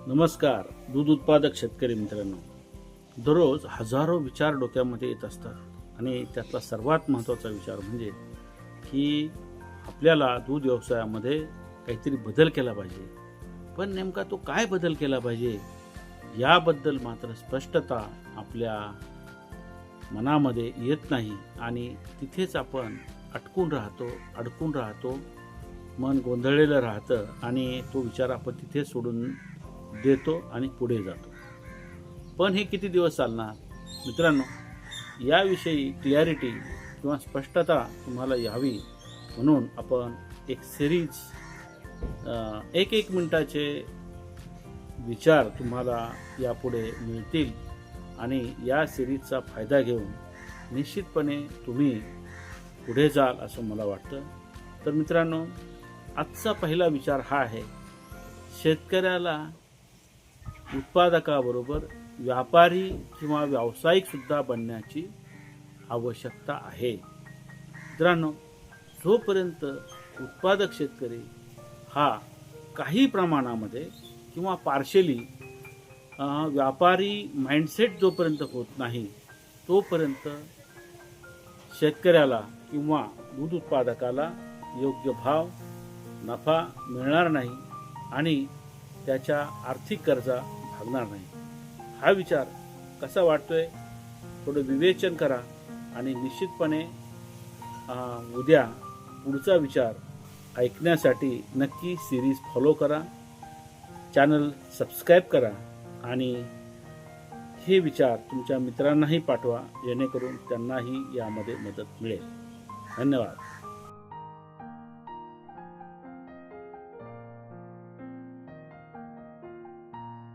नमस्कार दूध उत्पादक शेतकरी मित्रांनो, दररोज हजारो विचार डोक्यामध्ये येत असतात आणि त्यातला सर्वात महत्त्वाचा विचार म्हणजे की आपल्याला दूध व्यवसायामध्ये काहीतरी बदल केला पाहिजे. पण नेमका तो काय बदल केला पाहिजे याबद्दल मात्र स्पष्टता आपल्या मनामध्ये येत नाही आणि तिथेच आपण अडकून राहतो. मन गोंधळलेलं राहतं आणि तो विचार आपण तिथे सोडून देतो आणि पुढे जातो. पण हे किती दिवस चालणार मित्रांनो? याविषयी क्लॅरिटी किंवा स्पष्टता तुम्हाला यावी म्हणून आपण एक सिरीज एक मिनिटाचे विचार तुम्हाला यापुढे मिळतील आणि या सिरीजचा फायदा घेऊन निश्चितपणे तुम्ही पुढे जाल असं मला वाटतं. तर मित्रांनो, आजचा पहिला विचार हा आहे, शेतकऱ्याला उत्पादकाबरोबर व्यापारी किंवा व्यावसायिक सुद्धा बनण्याची आवश्यकता आहे. मित्रांनो, जोपर्यंत उत्पादक शेतकरी हा काही प्रमाणामध्ये किंवा पार्शली व्यापारी माइंडसेट जोपर्यंत होत नाही तोपर्यंत शेतकऱ्याला किंवा दूध उत्पादकाला योग्य भाव नफा मिळणार नाही आणि त्याच्या आर्थिक गरजा भागणार नाही. हा विचार कसा वाटतोय थोडं विवेचन करा आणि निश्चितपणे उद्या पुढचा विचार ऐकण्यासाठी नक्की सिरीज फॉलो करा, चॅनल सबस्क्राईब करा आणि हे विचार तुमच्या मित्रांनाही पाठवा जेणेकरून त्यांनाही यामध्ये मदत मिळेल. धन्यवाद.